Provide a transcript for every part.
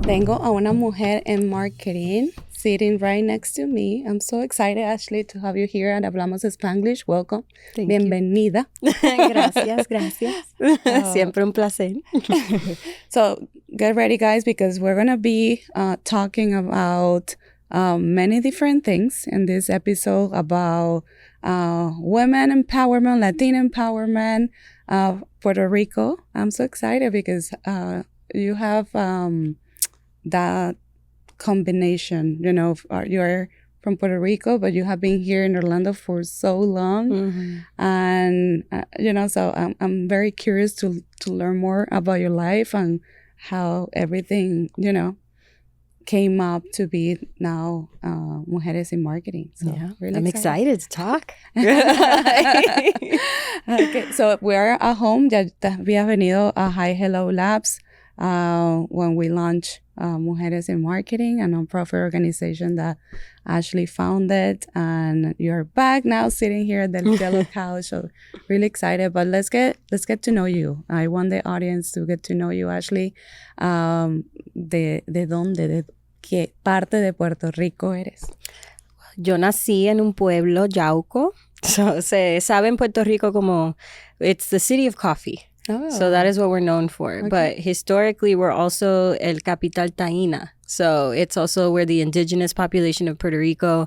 Tengo a una mujer en marketing sitting right next to me. I'm so excited, Ashley, to have you here at Hablamos Spanglish. Welcome. Thank Bienvenida. Gracias. Siempre un placer. So get ready, guys, because we're going to be talking about many different things in this episode about women empowerment, Latin empowerment, Puerto Rico. I'm so excited because you have that combination, you know, you're from Puerto Rico, but you have been here in Orlando for so long. Mm-hmm. And, you know, so I'm very curious to learn more about your life and how everything, you know, came up to be now Mujeres in Marketing. So Yeah, really I'm excited to talk. Okay, so we're at home. Ya había venido a Hi Hello Labs when we launched Mujeres in Marketing, a nonprofit organization that Ashley founded. And you're back now sitting here at the yellow couch. So really excited. But let's get to know you. I want the audience to get to know you, Ashley. ¿De dónde, de qué parte de Puerto Rico eres? Yo nací en un pueblo, Yauco. So, se sabe en Puerto Rico como, it's the city of coffee. Oh. So that is what we're known for. Okay. But historically, we're also el capital taína. So it's also where the indigenous population of Puerto Rico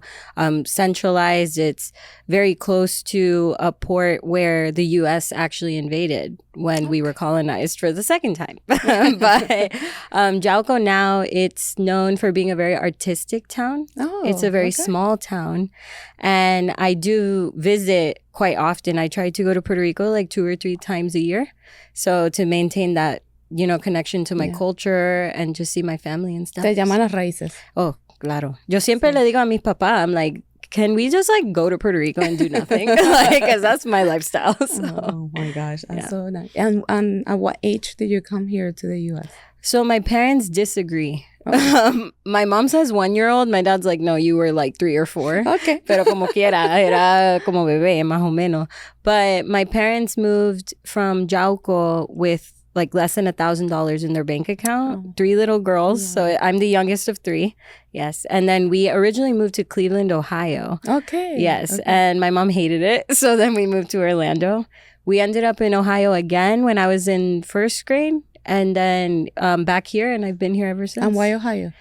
centralized. It's very close to a port where the U.S. actually invaded when we were colonized for the second time. But Jauco now, it's known for being a very artistic town. Oh, it's a very small town. And I do visit quite often. I try to go to Puerto Rico like 2 or 3 times a year. So to maintain that, you know, connection to my culture and just see my family and stuff. Te llaman las raíces. Oh, claro. Yo siempre le digo a mis papás, I'm like, can we just like go to Puerto Rico and do nothing? Like, because that's my lifestyle. So. Oh my gosh, that's so nice. And at what age did you come here to the U.S.? So my parents disagree. My mom says 1-year-old. My dad's like, no, you were like 3 or 4. Okay. Pero como quiera, era como bebé, más o menos. But my parents moved from Jauco with like less than $1,000 in their bank account. Oh. 3 little girls. Yeah. So I'm the youngest of 3. Yes. And then we originally moved to Cleveland, Ohio. Okay. Yes. Okay. And my mom hated it. So then we moved to Orlando. We ended up in Ohio again when I was in 1st grade. And then back here, and I've been here ever since. And why Ohio?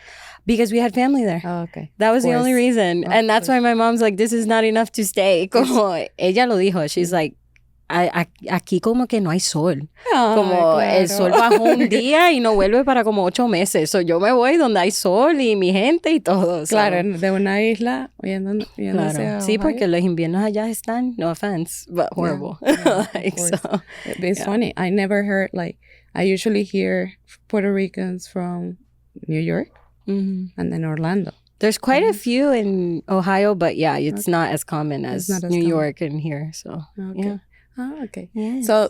Because we had family there. Oh, okay. That was the only reason. And that's why my mom's like, this is not enough to stay. Como ella lo dijo. She's like, aquí como que no hay sol. Oh, como claro. El sol bajó un día y no vuelve para como 8 meses. So yo me voy donde hay sol y mi gente y todo. So. Claro, de una isla yéndose claro. Sí, porque los inviernos allá están, no offense, but horrible. Yeah, like, so, it's funny. I never heard, like, I usually hear Puerto Ricans from New York and then Orlando. There's quite a few in Ohio, but yeah, it's not as common as New York and here. So, yeah. Oh, okay. Yes. So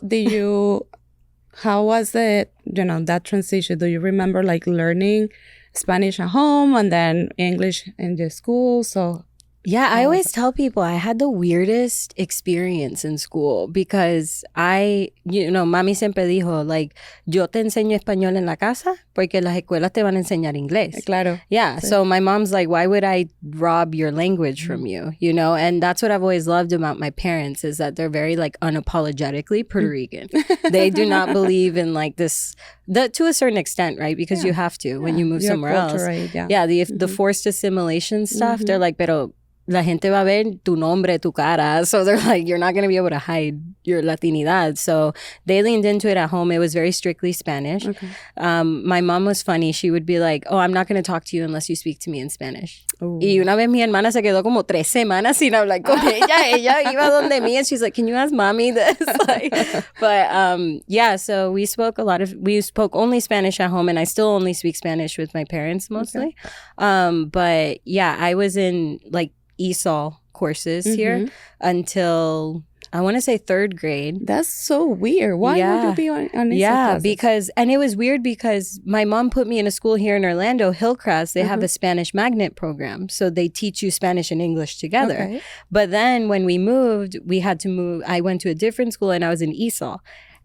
how was it, you know, that transition? Do you remember like learning Spanish at home and then English in the school? So yeah, I always tell people I had the weirdest experience in school because mami siempre dijo, like, yo te enseño español en la casa porque las escuelas te van a enseñar inglés. Claro. Yeah, sí. So my mom's like, why would I rob your language from you? You know, and that's what I've always loved about my parents is that they're very, like, unapologetically Puerto Rican. They do not believe in, like, this, to a certain extent, right? Because you have to when you move somewhere else. Right, yeah, the forced assimilation stuff, they're like, pero la gente va a ver tu nombre, tu cara. So they're like, you're not going to be able to hide your Latinidad. So they leaned into it at home. It was very strictly Spanish. Okay. My mom was funny. She would be like, oh, I'm not going to talk to you unless you speak to me in Spanish. Ooh. Y una vez mi hermana se quedó como 3 semanas sin hablar con ella. Ella iba donde mí and she's like, can you ask mommy this? Like, but yeah, so we spoke only Spanish at home and I still only speak Spanish with my parents mostly. Okay. But yeah, I was in like ESOL courses here until I want to say 3rd grade. That's so weird. Why would you be on ESOL classes? Because it was weird because my mom put me in a school here in Orlando, Hillcrest. They have a Spanish magnet program. So they teach you Spanish and English together. Okay. But then when we moved, I went to a different school and I was in ESOL.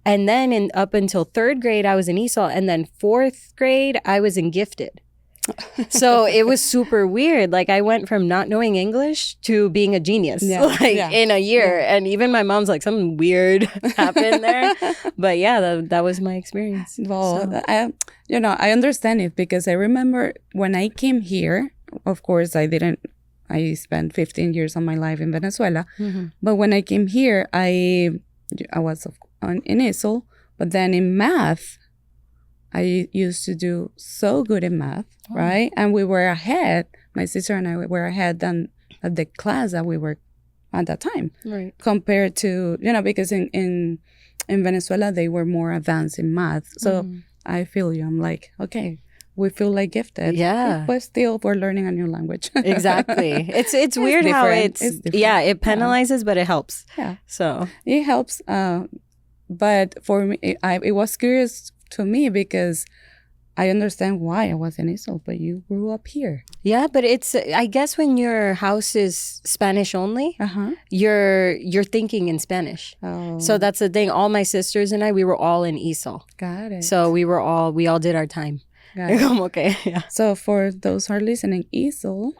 And then up until 3rd grade, I was in ESOL. And then 4th grade, I was in gifted. So it was super weird. Like I went from not knowing English to being a genius in a year. Yeah. And even my mom's like, something weird happened there. But yeah, that was my experience. Well, so. I understand it because I remember when I came here, of course, I spent 15 years of my life in Venezuela. Mm-hmm. But when I came here, I was in ESOL, but then in math, I used to do so good in math, right? And we were ahead. My sister and I were ahead than the class that we were at that time. Right. Compared to, because in Venezuela, they were more advanced in math. So I feel you. I'm like, okay, we feel like gifted. Yeah. But still, we're learning a new language. It's weird how it penalizes, but it helps. Yeah. So it helps. But for me, it was curious to me because I understand why I was in ESOL, but you grew up here. Yeah, but I guess when your house is Spanish only, you're thinking in Spanish. Oh. So that's the thing. All my sisters and we were all in ESOL. Got it. So we all did our time. Okay. Yeah. So for those who are listening, ESOL,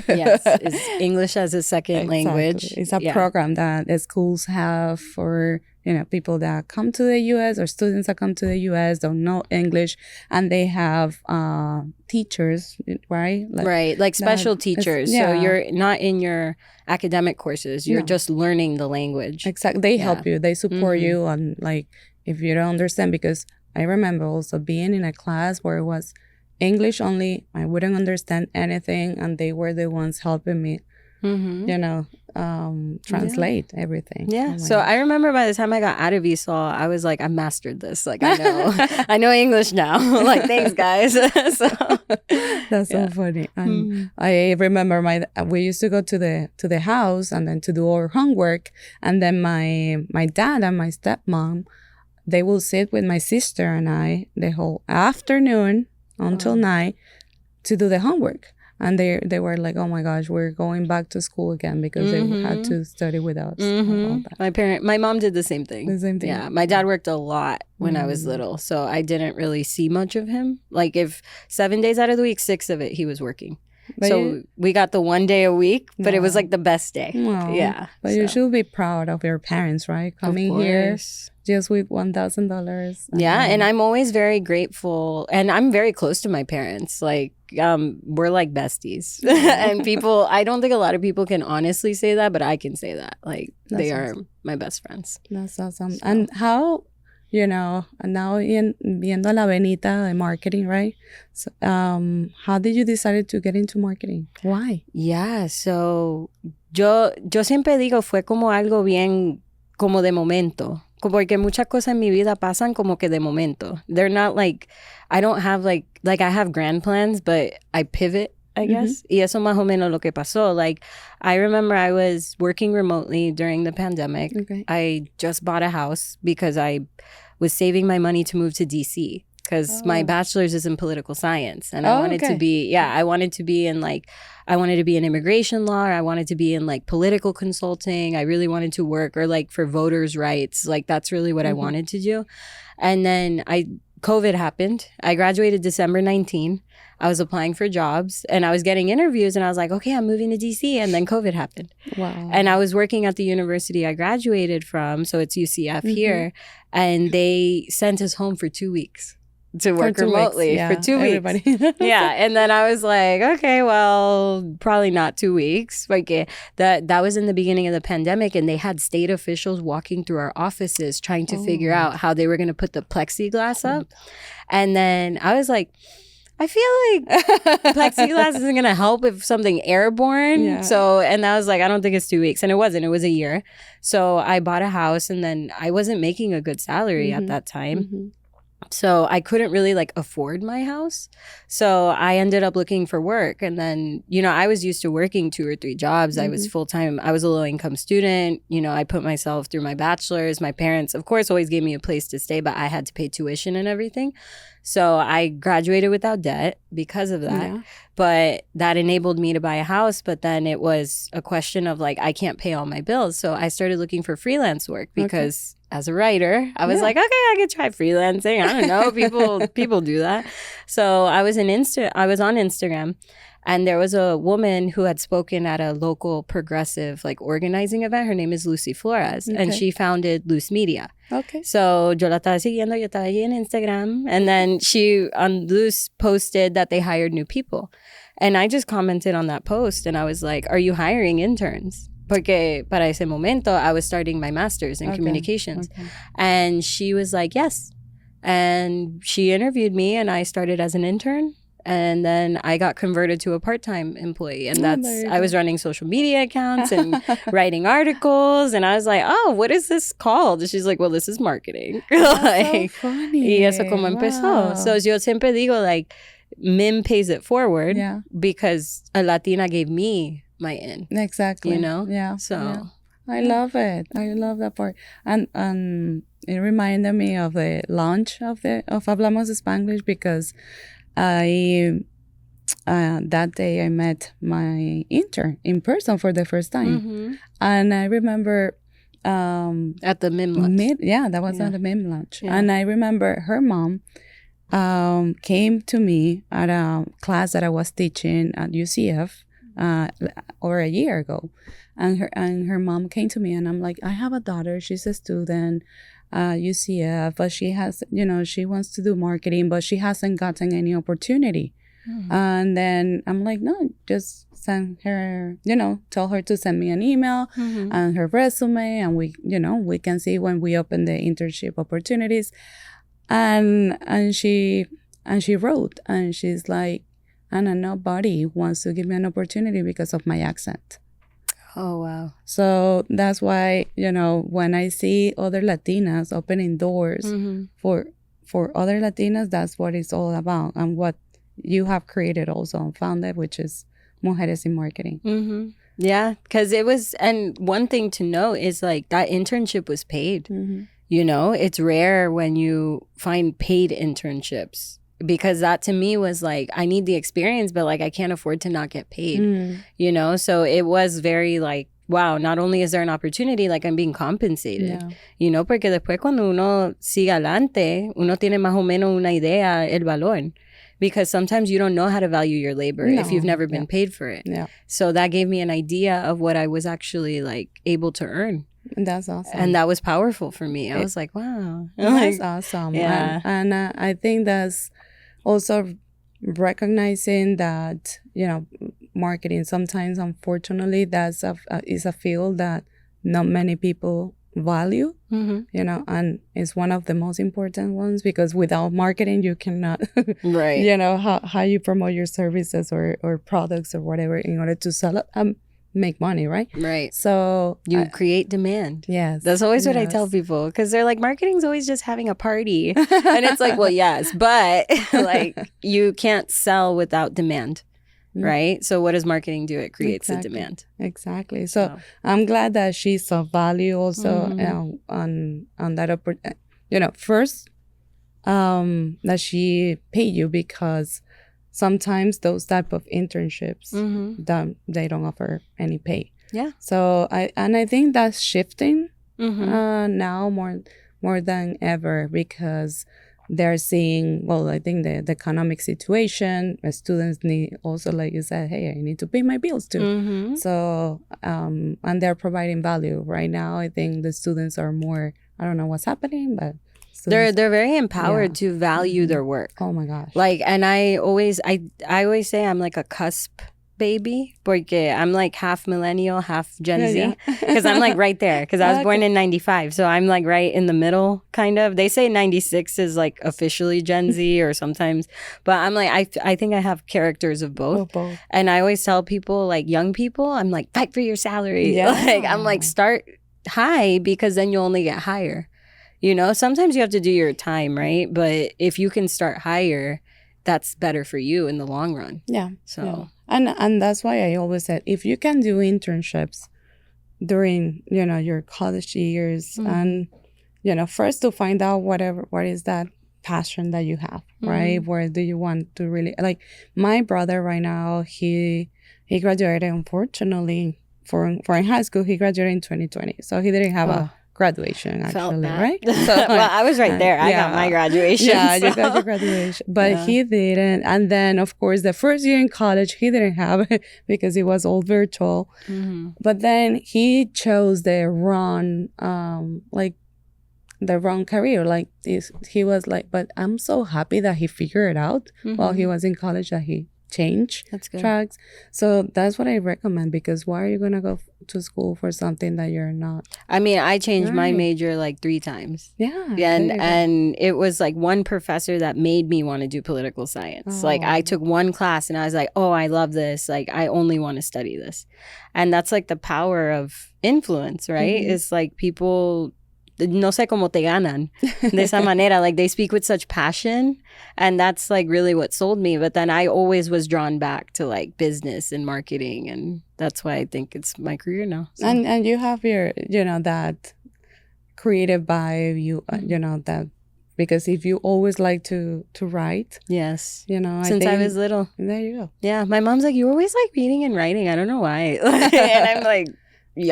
yes, is English as a second language. It's a program that the schools have for people that come to the U.S. or students that come to the U.S. don't know English, and they have teachers, right? Like special teachers. So you're not in your academic courses. You're just learning the language. Exactly. They help you. They support you on if you don't understand, because I remember also being in a class where it was English only. I wouldn't understand anything, and they were the ones helping me, translate everything. Yeah. So I remember by the time I got out of ESOL, I was like, I mastered this. Like I know English now. Like, thanks, guys. That's so funny. And I remember we used to go to the house and then to do our homework, and then my dad and my stepmom, they will sit with my sister and I the whole afternoon until night to do the homework. And they were like, oh my gosh, we're going back to school again because they had to study with us. And all that. My mom did the same thing. Yeah. My dad worked a lot when I was little. So I didn't really see much of him. Like if 7 days out of the week, 6 of it, he was working. But we got the 1 day a week, but it was like the best day. Yeah. But you should be proud of your parents, right? Coming here just with $1,000. Yeah. And I'm always very grateful. And I'm very close to my parents. Like, we're like besties. And I don't think a lot of people can honestly say that, but I can say that. Like, they are my best friends. That's awesome. So. And how... now viendo la venita de marketing, right? So, how did you decide to get into marketing? Why? Yeah, so yo siempre digo, fue como algo bien como de momento. Porque muchas cosas en mi vida pasan como que de momento. They're not like, I don't have like I have grand plans, but I pivot, I guess. Y eso más o menos lo que pasó. Like, I remember I was working remotely during the pandemic. Okay. I just bought a house because I was saving my money to move to DC because my bachelor's is in political science. And I wanted to be, I wanted to be in I wanted to be in immigration law. Or I wanted to be in political consulting. I really wanted to work or for voters' rights. That's really what I wanted to do. And then COVID happened. I graduated December 19. I was applying for jobs and I was getting interviews and I was like, okay, I'm moving to DC. And then COVID happened. Wow. And I was working at the university I graduated from. So it's UCF here. And they sent us home for 2 weeks to work remotely for 2 weeks. Everybody. Yeah. And then I was like, okay, well, probably not 2 weeks. That was in the beginning of the pandemic and they had state officials walking through our offices trying to figure out how they were going to put the plexiglass up. And then I was like, I feel like plexiglass isn't going to help if something airborne. Yeah. So, and I was like, I don't think it's 2 weeks. And it wasn't. It was a year. So I bought a house and then I wasn't making a good salary at that time. So I couldn't really afford my house. So I ended up looking for work. And then, I was used to working 2 or 3 jobs. I was full-time. I was a low-income student. I put myself through my bachelor's. My parents, of course, always gave me a place to stay, but I had to pay tuition and everything. So I graduated without debt because of that. Yeah. But that enabled me to buy a house. But then it was a question of I can't pay all my bills. So I started looking for freelance work because as a writer, I was like, okay, I could try freelancing. I don't know. People do that. So I was on Instagram, and there was a woman who had spoken at a local progressive like organizing event. Her name is Lucy Flores, and she founded Loose Media. Okay. So yo la estaba siguiendo, yo estaba allí en Instagram, and then she on Loose posted that they hired new people. And I just commented on that post, and I was like, are you hiring interns? Porque para ese momento, I was starting my master's in communications. Okay. And she was like, yes. And she interviewed me, and I started as an intern. And then I got converted to a part-time employee. And I was running social media accounts and writing articles. And I was like, oh, what is this called? And she's like, well, this is marketing. Like, so funny. Y eso como empezó. So yo siempre digo, like, Mim pays it forward because a Latina gave me my in. Exactly. You know? Yeah. So I love it. I love that part. And it reminded me of the launch of Hablamos Spanglish because that day I met my intern in person for the first time. And I remember at the MIM launch. That was at the MIM launch. And I remember her mom came to me at a class that I was teaching at UCF over a year ago, and her mom came to me, and I'm like, I have a daughter, she's a student UCF, but she has, she wants to do marketing, but she hasn't gotten any opportunity. And then I'm like, no, just send her, tell her to send me an email and her resume, and we can see when we open the internship opportunities. And she wrote, and she's like, Anna, nobody wants to give me an opportunity because of my accent. Oh, wow. So that's why, when I see other Latinas opening doors for other Latinas, that's what it's all about, and what you have created also and founded, which is Mujeres in Marketing. Yeah, because it was, and one thing to know is like that internship was paid. It's rare when you find paid internships, because that to me was like, I need the experience, but like I can't afford to not get paid, So it was very like, wow, not only is there an opportunity, like I'm being compensated, porque después cuando uno sigue adelante, uno tiene más o menos una idea el valor. Because sometimes you don't know how to value your labor if you've never been paid for it. So that gave me an idea of what I was actually like able to earn. That's awesome. And that was powerful for me. I was like, wow. That's awesome. Yeah. And I think that's also recognizing that, marketing sometimes, unfortunately, is a field that not many people value, and it's one of the most important ones, because without marketing, you cannot, how you promote your services or products or whatever in order to sell it. Make money, right? Right. So you create demand. Yes. That's always what I tell people, because they're like, marketing's always just having a party. And it's like, well, yes, but like you can't sell without demand, right? So what does marketing do? It creates the demand. Exactly. So I'm glad that she saw value also on that opportunity. First, that she paid you, because sometimes those type of internships, they don't offer any pay. Yeah. So I think that's shifting now more than ever, because they're seeing, well, I think the economic situation, students need also, like you said, hey, I need to pay my bills too. So, and they're providing value. Right now, I think the students are more, I don't know what's happening, but they're very empowered to value their work. Oh my gosh. Like, and I always say I'm like a cusp baby, porque I'm like half millennial, half Gen Z, because I'm like right there, because I was born in 95, so I'm like right in the middle, kind of. They say 96 is like officially Gen Z or sometimes, but I'm like, I think I have characters of both. And I always tell people, like young people, I'm like, fight for your salary. Like, I'm like, start high, because then you'll only get higher. Sometimes you have to do your time, right? But if you can start higher, that's better for you in the long run. Yeah. So. Yeah. And that's why I always said, if you can do internships during, your college years, and, first to find out what is that passion that you have, right? Where do you want to really, like my brother right now, he graduated, unfortunately, for in high school, he graduated in 2020. So he didn't have a graduation, Felt actually, that. right? So, well, I was right there. I got my graduation. Yeah, so. you got your graduation. But he didn't. And then, of course, the first year in college, he didn't have it because it was all virtual. Mm-hmm. But then he chose the wrong, the wrong career. Like this, he was like, but I'm so happy that he figured it out while he was in college, that he changed tracks. So that's what I recommend, because why are you gonna go to school for something that you're not? I mean, I changed my major like 3 times. Yeah. And it was like one professor that made me want to do political science. Like I took one class and I was like, oh, I love this. Like I only want to study this. And that's like the power of influence, right? It's like people, no sé cómo te ganan de esa manera. Like they speak with such passion, and that's like really what sold me. But then I always was drawn back to like business and marketing, and that's why I think it's my career now. So. And you have your, that creative vibe, that, because if you always like to write. Yes. Since I was little. There you go. Yeah. My mom's like, you always like reading and writing. I don't know why. And I'm like,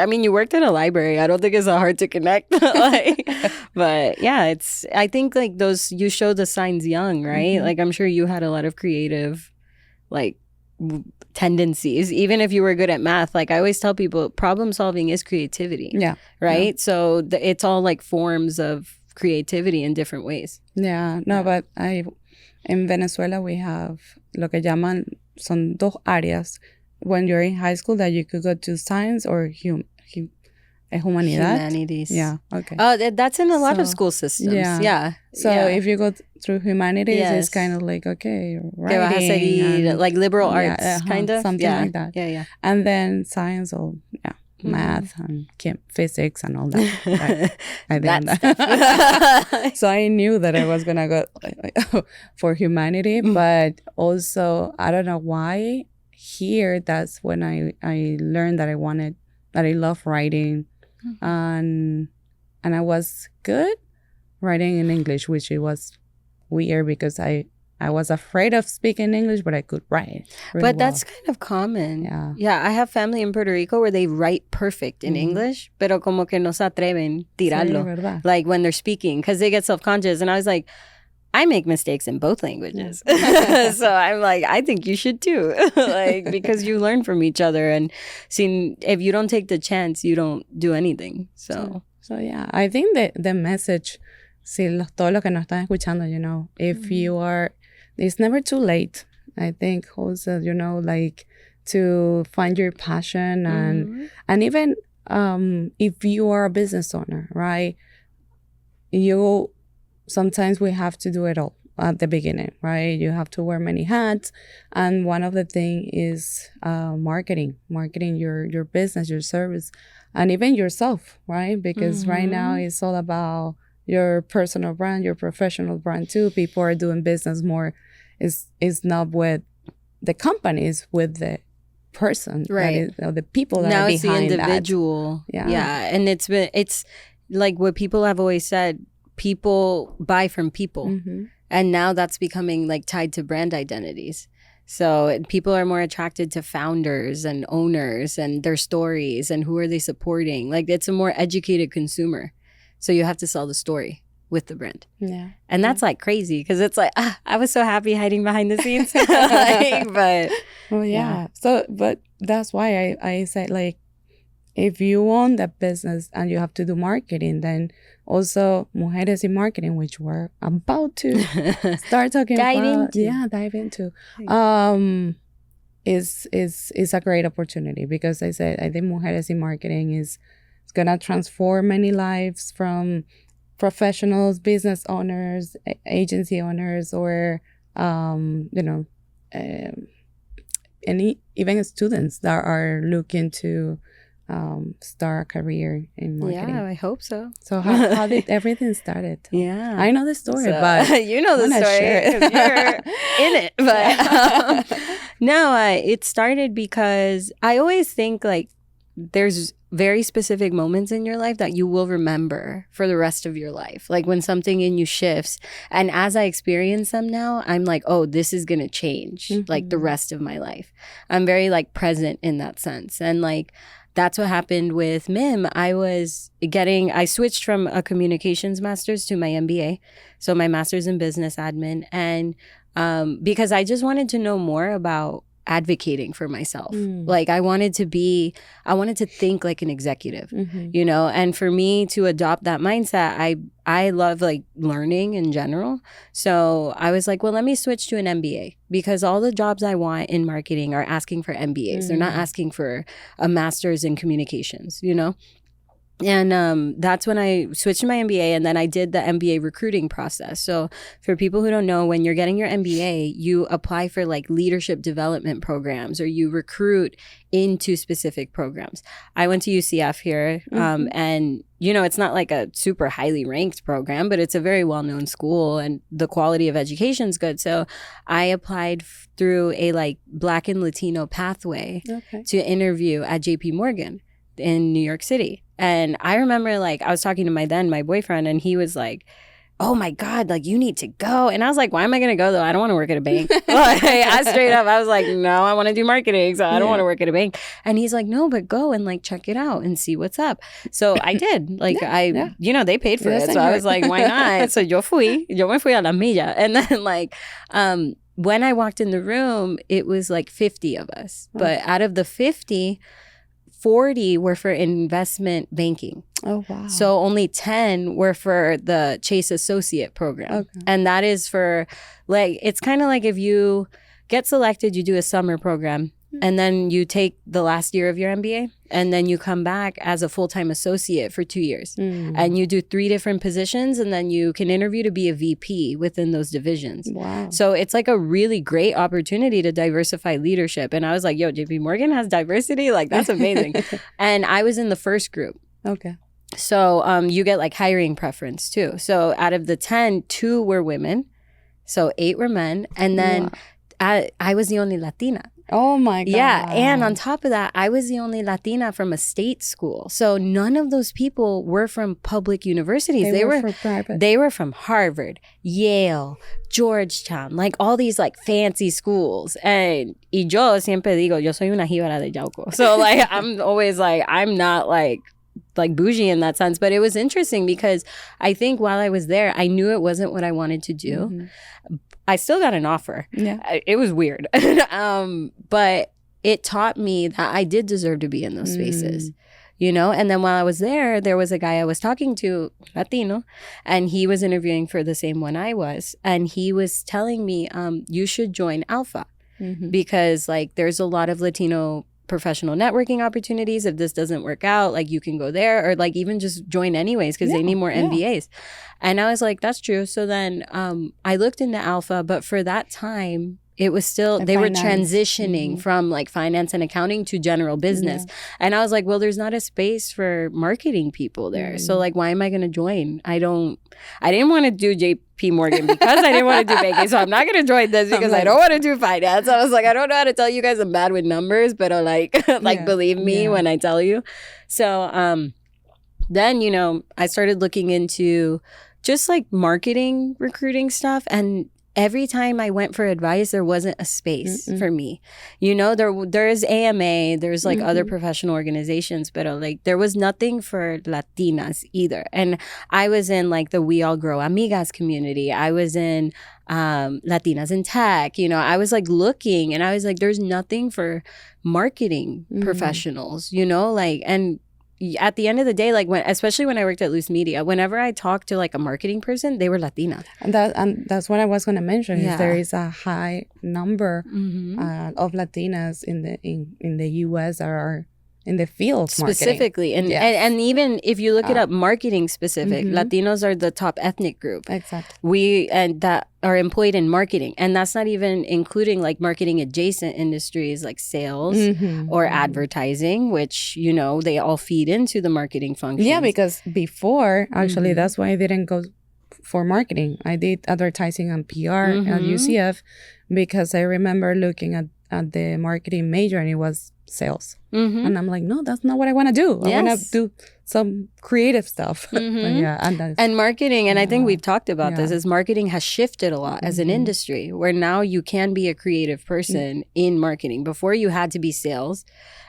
I mean, you worked at a library. I don't think it's that hard to connect. But yeah, I think like you show the signs young, right? Like I'm sure you had a lot of creative like tendencies, even if you were good at math. Like I always tell people, problem solving is creativity. Yeah. Right? Yeah. So it's all like forms of creativity in different ways. Yeah. No, but in Venezuela, we have lo que llaman, son dos áreas when you're in high school, that you could go to science or humanities. Yeah. Okay. That's in a lot of school systems. Yeah. So if you go through humanities, it's kind of like, okay, writing, like liberal arts, kind of something like that. Yeah. And then science, math and physics and all that. I did that. So I knew that I was gonna go for humanity, but also I don't know why. Here, that's when I learned that I love writing, and I was good writing in English, which it was weird because I was afraid of speaking English, but I could write really well. That's kind of common. Yeah, I have family in Puerto Rico where they write perfect in English, pero como que no se atreven tirarlo, like when they're speaking, because they get self-conscious. And I was like, I make mistakes in both languages. So I'm like, I think you should too. Like, because you learn from each other, and if you don't take the chance, you don't do anything. So yeah, I think that the message, todos los que nos están escuchando, if you are, it's never too late. I think also, like to find your passion, and even if you are a business owner, right? Sometimes we have to do it all at the beginning, right? You have to wear many hats. And one of the things is marketing your business, your service, and even yourself, right? Because right now it's all about your personal brand, your professional brand too. People are doing business more. It's not with the companies, with the person, right? The people that now are it's behind the individual. That. Yeah. And it's like what people have always said, people buy from people. And now that's becoming like tied to brand identities. So people are more attracted to founders and owners and their stories and who are they supporting. Like it's a more educated consumer. So you have to sell the story with the brand. Yeah. And that's like crazy, because it's like, I was so happy hiding behind the scenes. But well, yeah. So, but that's why I said, like, if you own that business and you have to do marketing, then also Mujeres in Marketing, which we're about to start talking about. Dive into. Is a great opportunity, because I think Mujeres in Marketing is gonna transform many lives, from professionals, business owners, agency owners, or even students that are looking to start a career in marketing. Yeah, I hope so. So how did everything started? Yeah, I know the story, but you know the story because you're in it. But it started because I always think like there's very specific moments in your life that you will remember for the rest of your life. Like when something in you shifts, and as I experience them now, I'm like, oh, this is gonna change like the rest of my life. I'm very like present in that sense, and like that's what happened with MIM. I switched from a communications master's to my MBA. So my master's in business admin. And because I just wanted to know more about advocating for myself. Like I wanted to think like an executive, you know, and for me to adopt that mindset, I love like learning in general. So I was like, well, let me switch to an MBA because all the jobs I want in marketing are asking for MBAs. They're not asking for a master's in communications, you know? And that's when I switched to my MBA, and then I did the MBA recruiting process. So for people who don't know, when you're getting your MBA, you apply for like leadership development programs, or you recruit into specific programs. I went to UCF here, and you know, it's not like a super highly ranked program, but it's a very well-known school and the quality of education is good. So I applied through a like Black and Latino pathway to interview at JP Morgan in New York City. And I remember like I was talking to my boyfriend, and he was like, oh my God, like you need to go. And I was like, why am I going to go though? I don't want to work at a bank. Like, I was like, no, I want to do marketing. So I don't want to work at a bank. And he's like, no, but go and like check it out and see what's up. So I did. Like you know, they paid for it. So I was like, why not? So yo me fui a la milla. And then like, when I walked in the room, it was like 50 of us. But out of the 50, 40 were for investment banking. Oh, wow. So only 10 were for the Chase Associate program. Okay. And that is for, like, it's kind of like if you get selected, you do a summer program, and then you take the last year of your MBA, and then you come back as a full-time associate for 2 years. And you do 3 different positions, and then you can interview to be a VP within those divisions. Wow. So it's like a really great opportunity to diversify leadership. And I was like, yo, JP Morgan has diversity? Like, that's amazing. And I was in the first group. Okay. So you get like hiring preference too. So out of the 10, 2 were women. So 8 were men. And then I was the only Latina. Oh my God. Yeah. And on top of that, I was the only Latina from a state school. So none of those people were from public universities. They were private. They were from Harvard, Yale, Georgetown, like all these like fancy schools. And yo siempre digo, yo soy una jíbara de Yauco. So like, I'm always like, I'm not like bougie in that sense. But it was interesting because I think while I was there, I knew it wasn't what I wanted to do. I still got an offer. Yeah. It was weird. But it taught me that I did deserve to be in those spaces, you know? And then while I was there was a guy I was talking to, Latino, and he was interviewing for the same one I was. And he was telling me, you should join Alpha because like there's a lot of Latino professional networking opportunities. If this doesn't work out, like you can go there, or like even just join anyways because they need more MBAs. And I was like, that's true. So then I looked into Alpha, but for that time it was still they were transitioning from like finance and accounting to general business. And I was like, well, there's not a space for marketing people there. So like, why am I going to join? I didn't want to do JP Morgan because I didn't want to do banking. So I'm not going to join this because I don't want to do finance. I was like, I don't know how to tell you guys I'm bad with numbers, but believe me when I tell you. So then, you know, I started looking into just like marketing, recruiting stuff. And every time I went for advice, there wasn't a space for me. You know, there is AMA, there's like other professional organizations, but like there was nothing for Latinas either. And I was in like the We All Grow Amigas community. I was in Latinas in Tech. You know, I was like looking, and I was like, there's nothing for marketing professionals, you know, like, and at the end of the day, like especially when I worked at Loose Media, whenever I talked to like a marketing person, they were Latina. And that's what I was going to mention. Is there is a high number of Latinas in the U.S. that are in the field specifically, and even if you look it up, marketing specific, Latinos are the top ethnic group. Exactly. That are employed in marketing, and that's not even including like marketing adjacent industries like sales or advertising, which, you know, they all feed into the marketing function. Yeah, because before actually that's why I didn't go for marketing. I did advertising and PR at UCF because I remember looking at the marketing major, and it was sales. Mm-hmm. And I'm like, no, that's not what I want to do. I want to do some creative stuff. Mm-hmm. Yeah, and marketing, and I think we've talked about Yeah. this, is marketing has shifted a lot as an industry, where now you can be a creative person in marketing. Before, you had to be sales.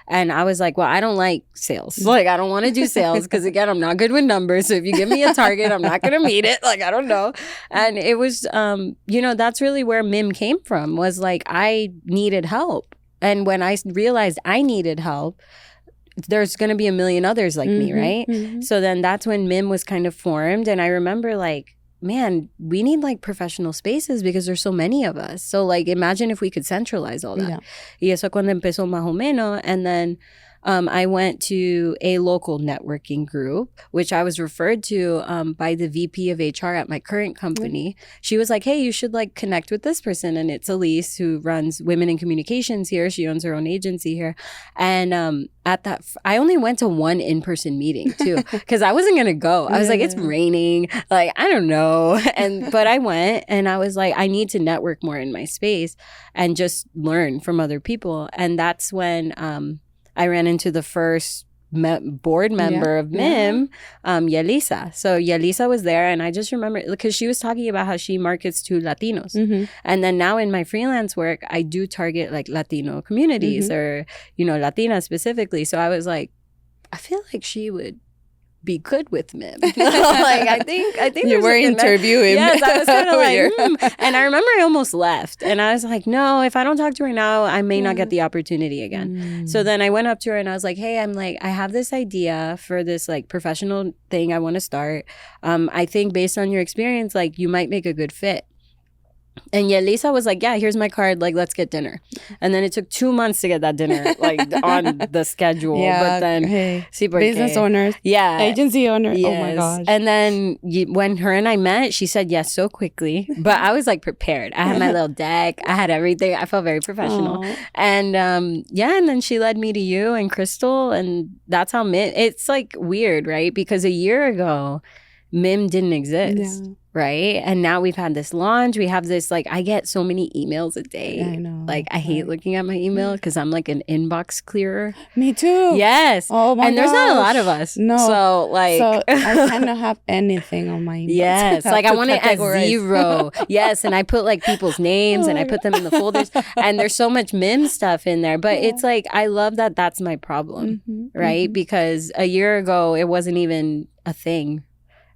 And I was like, well, I don't like sales. Like, I don't want to do sales because, again, I'm not good with numbers. So if you give me a target, I'm not going to meet it. Like, I don't know. And it was, that's really where MIM came from, was like, I needed help. And when I realized I needed help, there's going to be a million others like me, right? Mm-hmm. So then that's when MIM was kind of formed. And I remember, like, man, we need like professional spaces because there's so many of us. So like, imagine if we could centralize all that. Y eso cuando empezó más o menos. And then I went to a local networking group, which I was referred to by the VP of HR at my current company. She was like, hey, you should like connect with this person. And it's Elise, who runs Women in Communications here. She owns her own agency here. And at that, I only went to one in-person meeting too, because I wasn't going to go. I was like, it's raining. Like, I don't know. But I went, and I was like, I need to network more in my space and just learn from other people. And that's when I ran into the first board member of MIM, Yelisa. So Yelisa was there, and I just remember, because she was talking about how she markets to Latinos. And then now in my freelance work, I do target like Latino communities or, Latinas specifically. So I was like, I feel like she would be good with MIM. Like, I think you were interviewing. Yes, I was kind of like, And I remember I almost left, and I was like, no, if I don't talk to her now, I may not get the opportunity again. So then I went up to her and I was like, hey, I have this idea for this like professional thing I want to start. I think based on your experience, like, you might make a good fit. And Yelisa was like, yeah, here's my card, like, let's get dinner. And then it took 2 months to get that dinner, like, on the schedule. But then, business owners, agency owners, oh my gosh. And then when her and I met, she said yes so quickly. But I was, like, prepared. I had my little deck. I had everything. I felt very professional. Aww. And, and then she led me to you and Crystal, and that's how MIM, it's, like, weird, right? Because a year ago, MIM didn't exist. Yeah. Right? And now we've had this launch. We have this, like, I get so many emails a day. I know. Like, I hate looking at my email because I'm like an inbox clearer. Me too. Yes. Oh my god. And there's not a lot of us. No. So, like. So I cannot have anything on my email. Yes. Like, I want it at 0. Yes. And I put, like, people's names and I put them in the folders. And there's so much MIM stuff in there. But it's like, I love that that's my problem. Right? Because a year ago, it wasn't even a thing.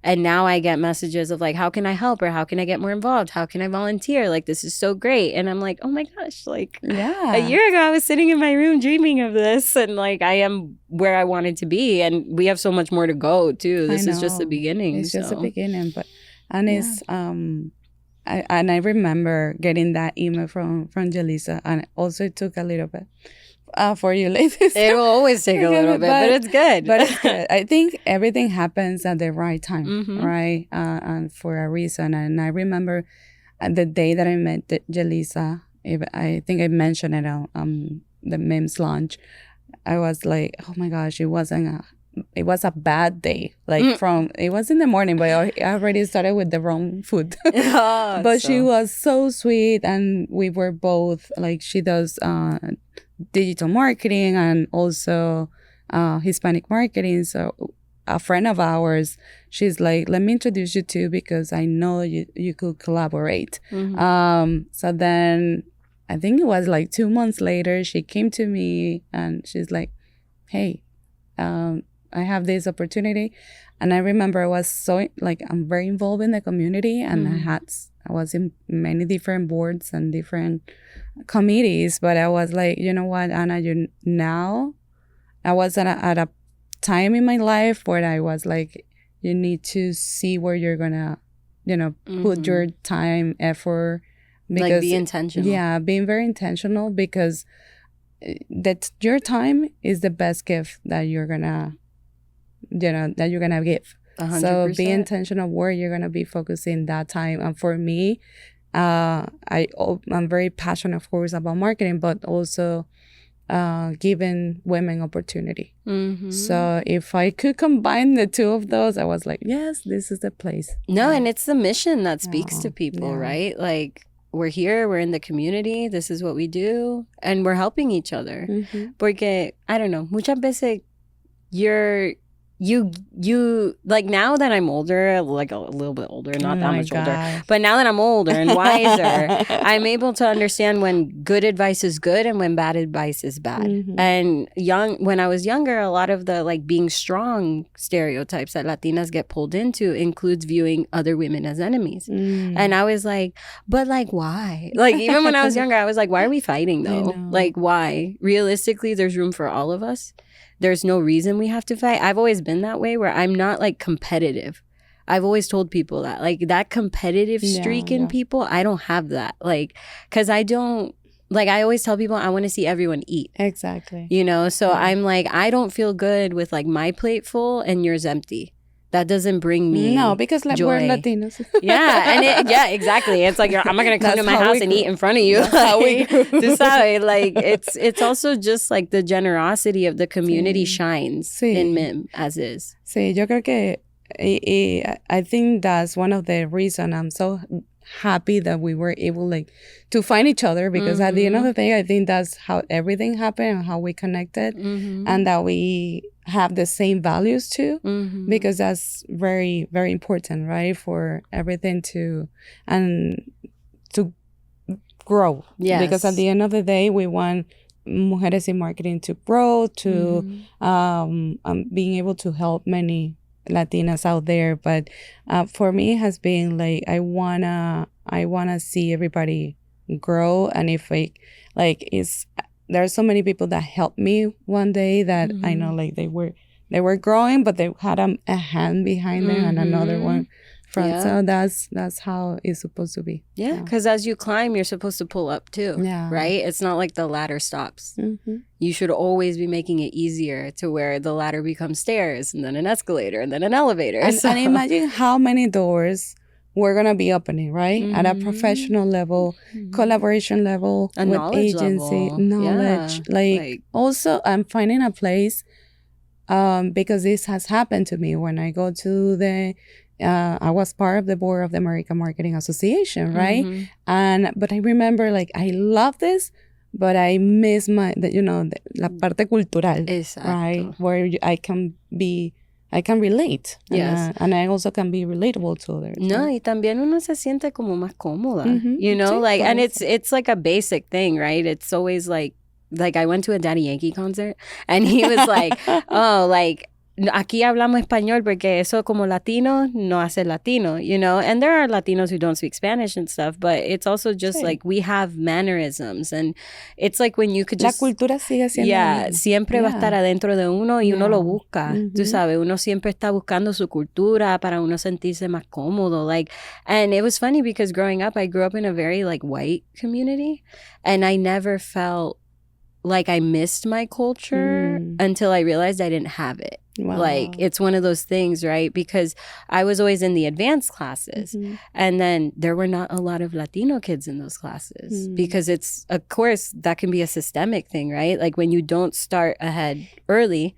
And now I get messages of like, how can I help? Or how can I get more involved? How can I volunteer? Like, this is so great. And I'm like, oh my gosh, like, a year ago, I was sitting in my room dreaming of this. And like, I am where I wanted to be. And we have so much more to go too. This is just the beginning. It's just the beginning. But, and it's, I remember getting that email from Jelisa. And also it took a little bit. For you ladies. It will always take a little bit, but it's good. But it's good. I think everything happens at the right time, right? And for a reason. And I remember the day that I met Jelisa, I think I mentioned it on the MIM's launch. I was like, oh my gosh, it was a bad day. Like it was in the morning, but I already started with the wrong food. But she was so sweet, and we were both, like, she does digital marketing and also Hispanic marketing. So a friend of ours, she's like, let me introduce you to, because I know you could collaborate. So then I think it was like 2 months later, she came to me and she's like, hey, I have this opportunity. And I remember I was so, like, I'm very involved in the community, and I was in many different boards and different committees, but I was like, you know what, Anna, now I was at a time in my life where I was like, you need to see where you're gonna, put your time, effort. Because, like, be intentional. Yeah, being very intentional, because that your time is the best gift that you're gonna, that you're gonna give. 100%. So be intentional where you're gonna be focusing that time. And for me, I'm very passionate, of course, about marketing, but also giving women opportunity. So if I could combine the two of those, I was like, yes, this is the place. No, and it's the mission that speaks to people, right? Like, we're here, we're in the community, this is what we do, and we're helping each other. Porque, I don't know, muchas veces you like, now that I'm older, like a little bit older, not that much older, but now that I'm older and wiser, I'm able to understand when good advice is good and when bad advice is bad. And when I was younger, a lot of the like being strong stereotypes that Latinas get pulled into includes viewing other women as enemies. And I was like, but like, why? Like, even when I was younger, I was like, why are we fighting though? Like, why? Realistically, there's room for all of us. There's no reason we have to fight. I've always been that way, where I'm not like competitive. I've always told people that, like, that competitive streak in people, I don't have that. Like, because I don't, like, I always tell people I want to see everyone eat. Exactly. You know, so I'm like, I don't feel good with like my plate full and yours empty. That doesn't bring me because like, joy. we're Latinos. And exactly. It's like, I'm not gonna come to my house and eat in front of you. That's how we grew. Like, it's also just like the generosity of the community shines in MIM as is. Sí, yo creo que I think that's one of the reasons I'm so happy that we were able like to find each other, because at the end of the day, I think that's how everything happened and how we connected, and that we have the same values too, because that's very, very important, right? For everything to grow. Because at the end of the day, we want Mujeres in Marketing to grow, to being able to help many Latinas out there. But for me, it has been like, I wanna see everybody grow. And if there are so many people that helped me one day that I know, like, they were growing, but they had a hand behind them and another one front. So that's how it's supposed to be. Because as you climb, you're supposed to pull up too, right? It's not like the ladder stops. You should always be making it easier, to where the ladder becomes stairs and then an escalator and then an elevator. And imagine how many doors we're going to be opening, right? At a professional level, collaboration level, a with knowledge agency, level. knowledge. Like, also, I'm finding a place, because this has happened to me when I go to I was part of the board of the American Marketing Association, right? But I remember, like, I love this, but I miss la parte cultural, right? Where I can relate. And I also can be relatable to others. No, y también uno se siente como más cómoda, you know? Like, and it's like a basic thing, right? It's always like I went to a Daddy Yankee concert, and he was like, oh, like, aquí hablamos español porque eso como latino no hace latino, you know? And there are Latinos who don't speak Spanish and stuff, but it's also just like, we have mannerisms, and it's like when you could just... La cultura sigue siendo... siempre va a estar adentro de uno y uno lo busca, tú sabes, uno siempre está buscando su cultura para uno sentirse más cómodo, like, and it was funny because growing up, I grew up in a very like white community, and I never felt like I missed my culture until I realized I didn't have it. Wow. Like, it's one of those things, right? Because I was always in the advanced classes, and then there were not a lot of Latino kids in those classes, because it's, of course, that can be a systemic thing, right? Like, when you don't start ahead early,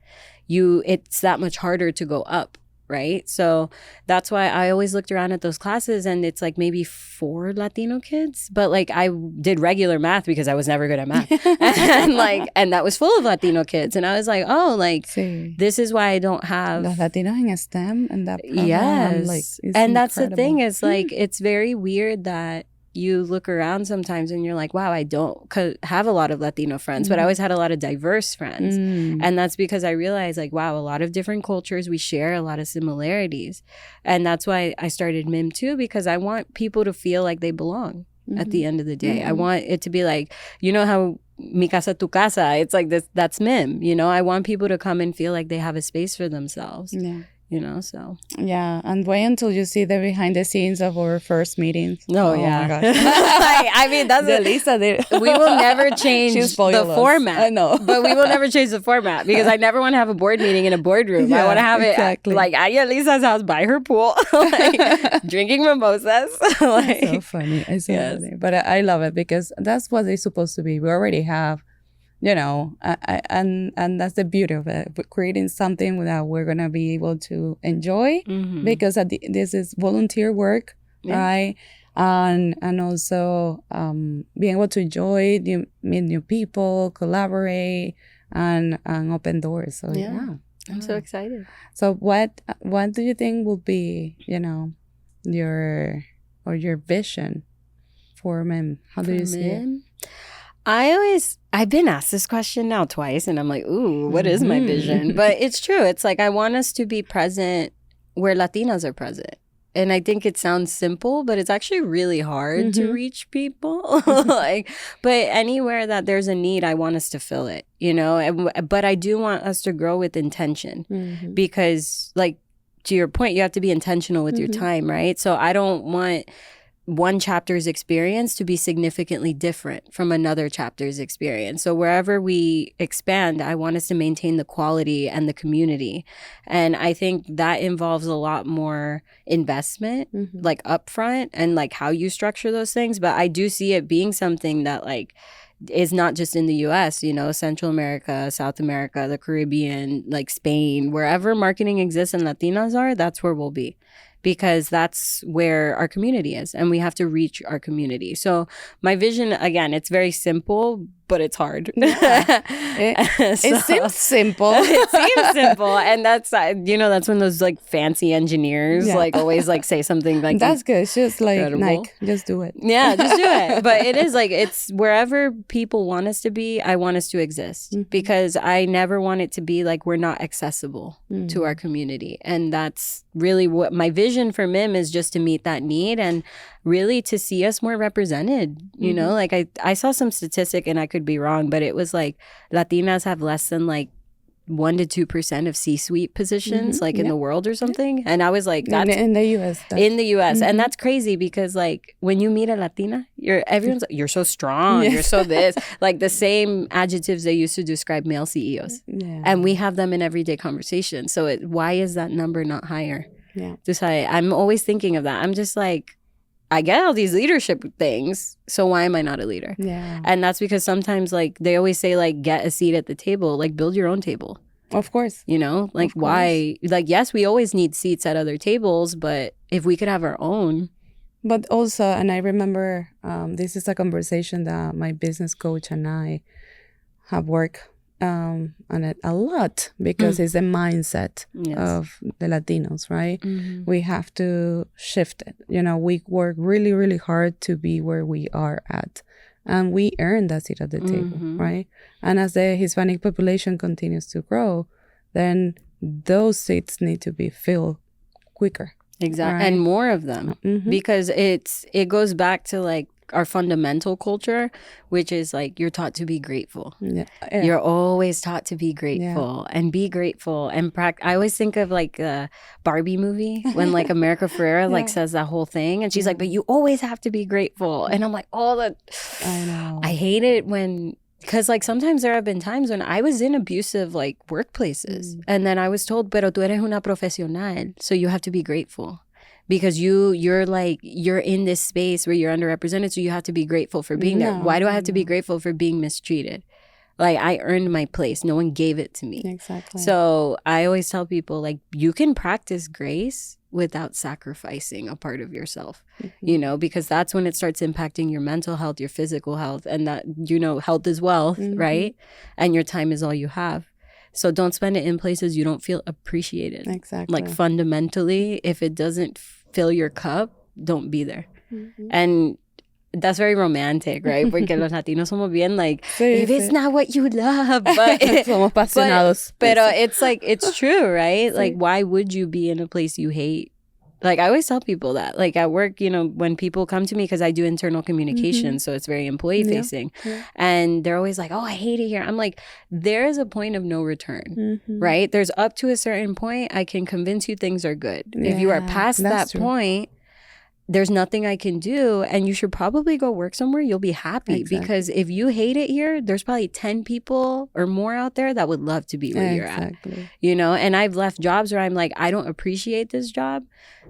it's that much harder to go up, right? So that's why I always looked around at those classes, and it's like maybe 4 Latino kids, but like, I did regular math because I was never good at math, and that was full of Latino kids, and I was like, oh, like, this is why I don't have los Latinos in STEM and that program. Yes, like, and that's the thing, is like, it's very weird that you look around sometimes and you're like, wow, I don't have a lot of Latino friends, but I always had a lot of diverse friends. And that's because I realized, like, wow, a lot of different cultures, we share a lot of similarities. And that's why I started MIM too, because I want people to feel like they belong at the end of the day. I want it to be like, you know how mi casa tu casa, it's like this, that's MIM, you know? I want people to come and feel like they have a space for themselves. You know, so. Yeah, and wait until you see the behind the scenes of our first meetings. Oh my gosh. I mean, that's Lisa did. We will never change the format. I know. But we will never change the format, because I never want to have a board meeting in a boardroom. I want to have it like at Lisa's house by her pool, like, drinking mimosas. Like, it's so funny. It's so funny. But I love it, because that's what it's supposed to be. We already have, you know, and that's the beauty of it. We're creating something that we're going to be able to enjoy, because this is volunteer work, right? and also being able to enjoy, meet new people, collaborate, and open doors. So yeah. I'm so excited. So what do you think will be, your vision for MIM? How do you see it? I've been asked this question now twice, and I'm like, ooh, what is my vision? But it's true. It's like I want us to be present where Latinas are present. And I think it sounds simple, but it's actually really hard to reach people. But anywhere that there's a need, I want us to fill it, But I do want us to grow with intention because, like, to your point, you have to be intentional with your time, right? So I don't want one chapter's experience to be significantly different from another chapter's experience. So wherever we expand, I want us to maintain the quality and the community. And I think that involves a lot more investment, like upfront, and like how you structure those things. But I do see it being something that like is not just in the US, Central America, South America, the Caribbean, like Spain, wherever marketing exists and Latinas are, that's where we'll be. Because that's where our community is, and we have to reach our community. So my vision, again, it's very simple, but it's hard. Yeah. It seems simple. It seems simple, and that's that's when those like fancy engineers like always like say something like that's good. It's just like incredible. Nike, just do it. Yeah, just do it. But it is like it's wherever people want us to be. I want us to exist because I never want it to be like we're not accessible to our community, and that's really what my vision for MIM is, just to meet that need and really to see us more represented. Like I saw some statistic, and I could be wrong, but it was like Latinas have less than like 1% to 2% of C-suite positions in the world or something. And I was like, that's in the US. In the US. And that's crazy because like when you meet a Latina, everyone's like, you're so strong, you're so this, like the same adjectives they used to describe male CEOs. Yeah. And we have them in everyday conversation. So why is that number not higher? Yeah. I'm always thinking of that. I'm just like, I get all these leadership things, so why am I not a leader? Yeah. And that's because sometimes like they always say like get a seat at the table, like build your own table. Of course. Like why? Like yes, we always need seats at other tables, but if we could have our own. But also, and I remember this is a conversation that my business coach and I have worked on it a lot because it's a mindset of the Latinos, right? We have to shift it. We work really, really hard to be where we are at, and we earn that seat at the table, right? And as the Hispanic population continues to grow, then those seats need to be filled quicker. Exactly. Right? And more of them because it goes back to like our fundamental culture, which is like you're taught to be grateful. Yeah. You're always taught to be grateful and be grateful and I always think of like a Barbie movie when like America Ferrera like says that whole thing, and she's like, but you always have to be grateful. And I'm like, I know. I hate it because like sometimes there have been times when I was in abusive like workplaces and then I was told, pero tú eres una profesional, so you have to be grateful. Because you're in this space where you're underrepresented, so you have to be grateful for being there. Why do I have to be grateful for being mistreated? Like I earned my place. No one gave it to me. Exactly. So I always tell people like you can practice grace without sacrificing a part of yourself, because that's when it starts impacting your mental health, your physical health, and that, health is wealth, right? And your time is all you have. So don't spend it in places you don't feel appreciated. Exactly. Like fundamentally, if it doesn't fill your cup, don't be there. And that's very romantic, right? Porque los Latinos somos bien like, if it's not what you love, but somos apasionados. Pero it's like, it's true, right? Like, why would you be in a place you hate? Like, I always tell people that. Like, at work, when people come to me, because I do internal communication, so it's very employee-facing. Yeah. And they're always like, oh, I hate it here. I'm like, there is a point of no return, right? There's up to a certain point, I can convince you things are good. Yeah, if you are past that point, there's nothing I can do, and you should probably go work somewhere you'll be happy. Exactly. Because if you hate it here, there's probably 10 people or more out there that would love to be where you're at. And I've left jobs where I'm like, I don't appreciate this job.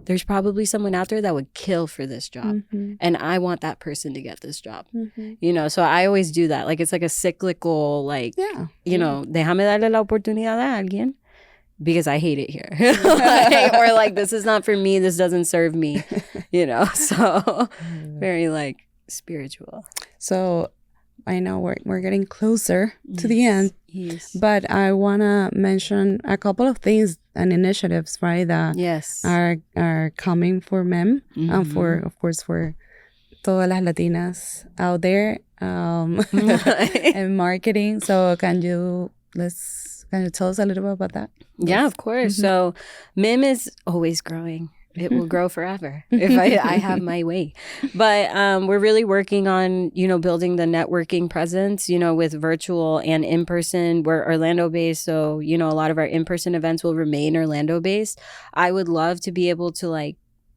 There's probably someone out there that would kill for this job, and I want that person to get this job. So I always do that. Like, it's like a cyclical, like, déjame darle la oportunidad a alguien. because I hate it here. Or like, this is not for me. This doesn't serve me, you know? So very like spiritual. So I know we're getting closer to the end, but I want to mention a couple of things and initiatives, right, that are coming for MEM and for, of course, for todas las Latinas out there and marketing. So can you tell us a little bit about that? Yeah, of course. So MIM is always growing. It will grow forever if I have my way. But we're really working on, you know, building the networking presence, you know, with virtual and in-person. We're Orlando-based, so, you know, a lot of our in-person events will remain Orlando-based. I would love to be able to, like,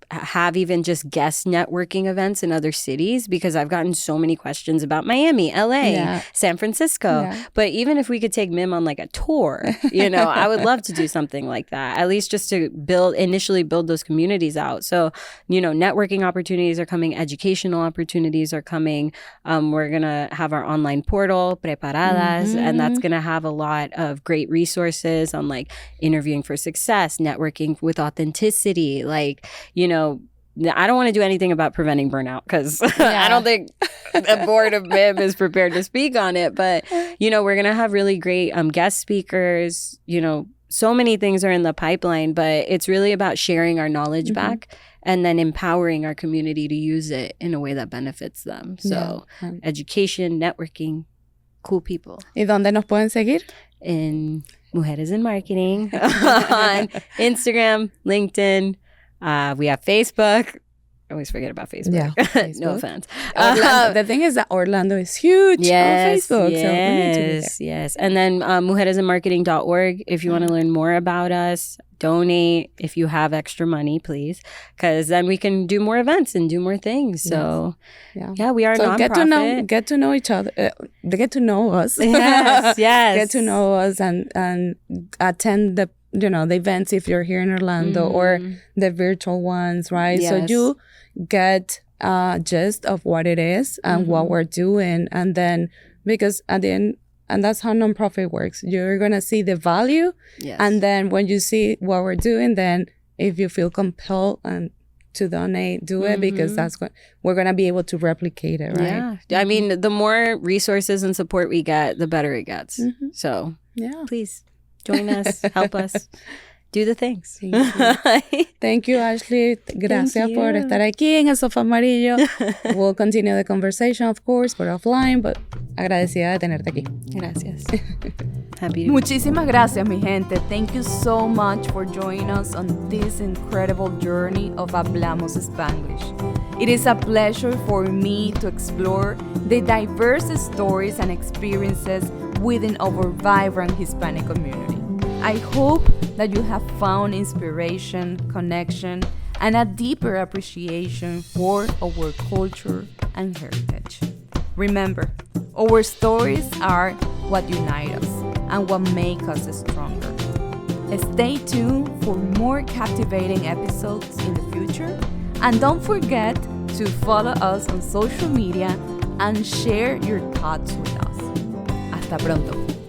have even just guest networking events in other cities, because I've gotten so many questions about Miami, LA, San Francisco. Yeah. But even if we could take MIM on like a tour, you know, I would love to do something like that, at least just to initially build those communities out. So, you know, networking opportunities are coming, educational opportunities are coming. We're going to have our online portal, Preparadas, and that's going to have a lot of great resources on like interviewing for success, networking with authenticity, like, you know, I don't want to do anything about preventing burnout, because I don't think the board of MIM is prepared to speak on it. But, you know, we're going to have really great guest speakers. You know, so many things are in the pipeline, but it's really about sharing our knowledge back and then empowering our community to use it in a way that benefits them. So education, networking, cool people. ¿Y dónde nos pueden seguir? In Mujeres in Marketing on Instagram, LinkedIn. We have Facebook. I always forget about Facebook. Yeah, Facebook. No offense. The thing is that Orlando is huge on Facebook. Yes, so we need to be there. Yes. And then mujeresinmarketing.org if you want to learn more about us. Donate if you have extra money, please, because then we can do more events and do more things. So, we are a nonprofit. Get to know each other. Get to know us. Yes. Get to know us and attend the events if you're here in Orlando or the virtual ones, right? Yes. So you get gist of what it is and what we're doing, and then because at the end, and that's how nonprofit works. You're gonna see the value, and then when you see what we're doing, then if you feel compelled and to donate, do it, because that's what we're gonna be able to replicate it, right? Yeah, I mean, the more resources and support we get, the better it gets. So please. Join us, help us, do the things. Thank you, Ashley. Gracias por estar aquí en El Sofá Amarillo. We'll continue the conversation, of course, but offline, but agradecida de tenerte aquí. Gracias. Muchísimas gracias, mi gente. Thank you so much for joining us on this incredible journey of Hablamos Spanglish. It is a pleasure for me to explore the diverse stories and experiences within our vibrant Hispanic community. I hope that you have found inspiration, connection, and a deeper appreciation for our culture and heritage. Remember, our stories are what unite us and what make us stronger. Stay tuned for more captivating episodes in the future, and don't forget to follow us on social media and share your thoughts with us. Hasta pronto.